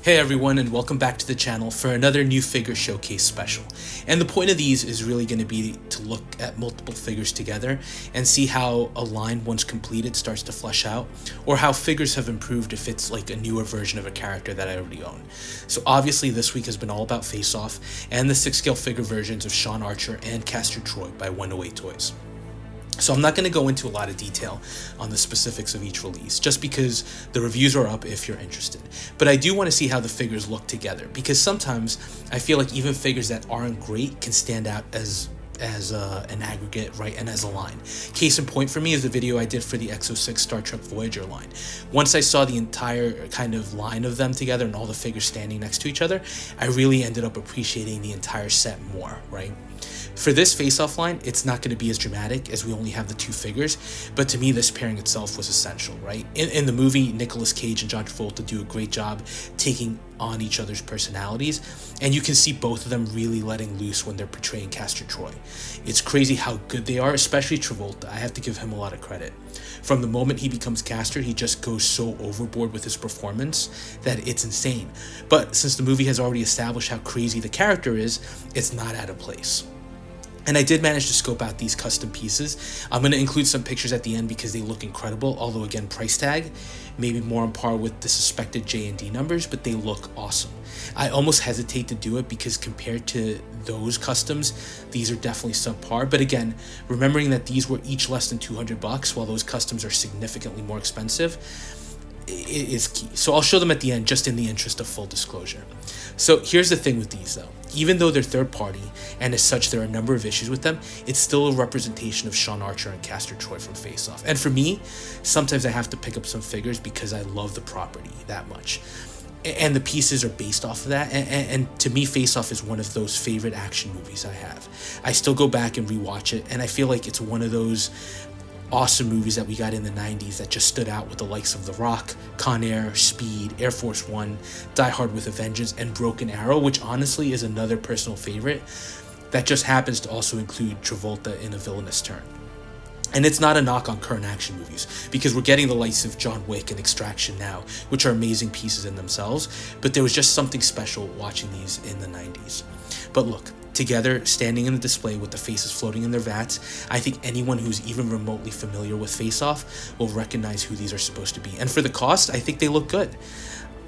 Hey everyone, and welcome back to the channel for another new figure showcase special. And the point of these is really going to be to look at multiple figures together and see how a line once completed starts to flesh out, or how figures have improved if it's like a newer version of a character that I already own. So obviously this week has been all about Face Off and the 6-scale figure versions of Sean Archer and Castory by 108 Toys. So I'm not going to go into a lot of detail on the specifics of each release, just because the reviews are up if you're interested. But I do want to see how the figures look together, because sometimes I feel like even figures that aren't great can stand out as an aggregate, right, and as a line. Case in point for me is the video I did for the X06 Star Trek Voyager line. Once I saw the entire kind of line of them together and all the figures standing next to each other, I really ended up appreciating the entire set more, right? For this face-off line, it's not going to be as dramatic as we only have the two figures, but to me this pairing itself was essential, right? In the movie, Nicolas Cage and John Travolta do a great job taking on each other's personalities, and you can see both of them really letting loose when they're portraying Castor Troy. It's crazy how good they are, especially Travolta. I have to give him a lot of credit. From the moment he becomes Castor, he just goes so overboard with his performance that it's insane. But since the movie has already established how crazy the character is, it's not out of place. And I did manage to scope out these custom pieces. I'm going to include some pictures at the end because they look incredible, although again, price tag, maybe more on par with the suspected J&D numbers, but they look awesome. I almost hesitate to do it because compared to those customs, these are definitely subpar. But again, remembering that these were each less than $200, while those customs are significantly more expensive, is key. So I'll show them at the end just in the interest of full disclosure. So here's the thing with these though. Even though they're third party, and as such there are a number of issues with them, it's still a representation of Sean Archer and Castor Troy from Face Off. And for me, sometimes I have to pick up some figures because I love the property that much. And the pieces are based off of that. And to me, Face Off is one of those favorite action movies I have. I still go back and rewatch it, and I feel like it's one of those awesome movies that we got in the 90s that just stood out with the likes of The Rock, Con Air, Speed, Air Force One, Die Hard with a Vengeance, and Broken Arrow, which honestly is another personal favorite that just happens to also include Travolta in a villainous turn. And it's not a knock on current action movies, because we're getting the likes of John Wick and Extraction now, which are amazing pieces in themselves, but there was just something special watching these in the 90s. But look, together, standing in the display with the faces floating in their vats, I think anyone who's even remotely familiar with Face Off will recognize who these are supposed to be. And for the cost, I think they look good.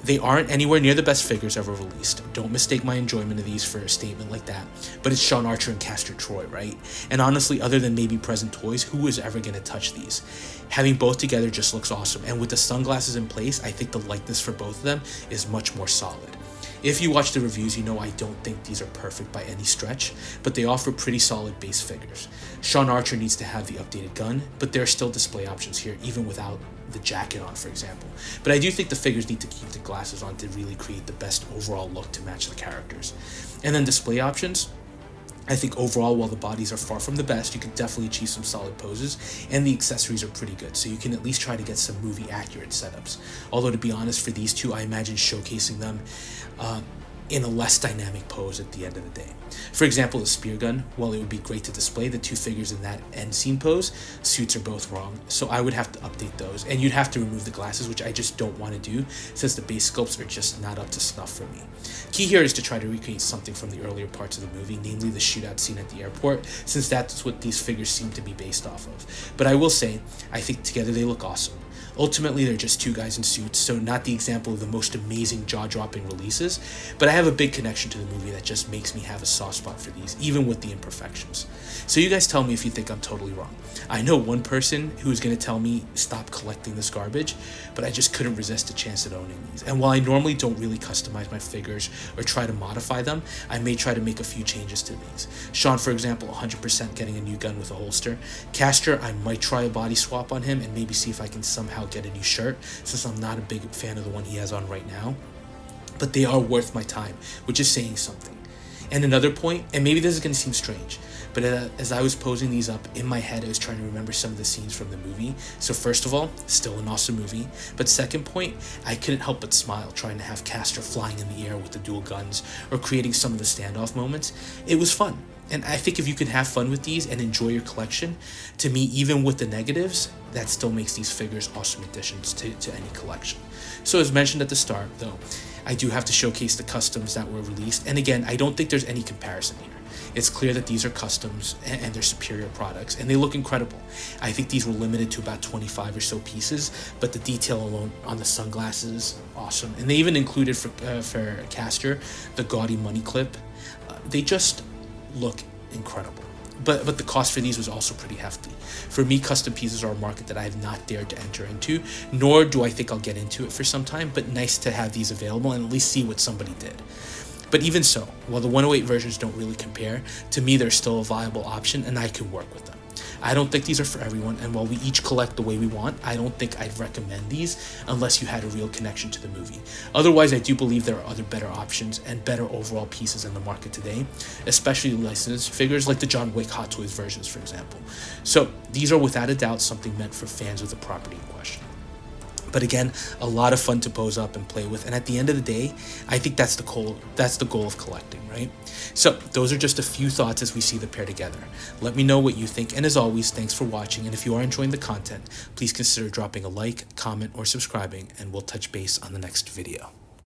They aren't anywhere near the best figures ever released. Don't mistake my enjoyment of these for a statement like that. But it's Sean Archer and Castor Troy, right? And honestly, other than maybe Present Toys, who is ever going to touch these? Having both together just looks awesome. And with the sunglasses in place, I think the likeness for both of them is much more solid. If you watch the reviews, you know I don't think these are perfect by any stretch, but they offer pretty solid base figures. Sean Archer needs to have the updated gun, but there are still display options here, even without the jacket on, for example. But I do think the figures need to keep the glasses on to really create the best overall look to match the characters. And then display options, I think overall, while the bodies are far from the best, you can definitely achieve some solid poses, and the accessories are pretty good, so you can at least try to get some movie accurate setups. Although to be honest, for these two, I imagine showcasing them in a less dynamic pose at the end of the day. For example, the spear gun, while it would be great to display the two figures in that end scene pose, suits are both wrong, so I would have to update those, and you'd have to remove the glasses, which I just don't want to do since the base sculpts are just not up to snuff for me. Key here is to try to recreate something from the earlier parts of the movie, namely the shootout scene at the airport, since that's what these figures seem to be based off of. But I will say, I think together they look awesome. Ultimately, they're just two guys in suits, so not the example of the most amazing jaw-dropping releases, but I have a big connection to the movie that just makes me have a soft spot for these, even with the imperfections. So you guys tell me if you think I'm totally wrong. I know one person who is going to tell me stop collecting this garbage, but I just couldn't resist a chance at owning these. And while I normally don't really customize my figures or try to modify them, I may try to make a few changes to these. Sean, for example, 100% getting a new gun with a holster. Castor, I might try a body swap on him and maybe see if I can somehow get a new shirt, since I'm not a big fan of the one he has on right now. But they are worth my time, which is saying something. And another point, and maybe this is going to seem strange, but as I was posing these up, in my head I was trying to remember some of the scenes from the movie. So first of all, still an awesome movie. But second point, I couldn't help but smile trying to have Castor flying in the air with the dual guns, or creating some of the standoff moments. It was fun. And I think if you can have fun with these and enjoy your collection, to me, even with the negatives, that still makes these figures awesome additions to any collection. So as mentioned at the start, though, I do have to showcase the customs that were released, and again, I don't think there's any comparison here. It's clear that these are customs and they're superior products, and they look incredible. I think these were limited to about 25 or so pieces, but the detail alone on the sunglasses, awesome. And they even included for Castory the gaudy money clip. They just look incredible. But the cost for these was also pretty hefty. For me, custom pieces are a market that I have not dared to enter into, nor do I think I'll get into it for some time, but nice to have these available and at least see what somebody did. But even so, while the 108 versions don't really compare, to me they're still a viable option and I can work with them. I don't think these are for everyone, and while we each collect the way we want, I don't think I'd recommend these unless you had a real connection to the movie. Otherwise, I do believe there are other better options and better overall pieces in the market today, especially licensed figures like the John Wick Hot Toys versions, for example. So these are without a doubt something meant for fans of the property in question. But again, a lot of fun to pose up and play with, and at the end of the day, I think that's the goal of collecting, right? So those are just a few thoughts as we see the pair together. Let me know what you think, and as always, thanks for watching, and if you are enjoying the content, please consider dropping a like, comment, or subscribing, and we'll touch base on the next video.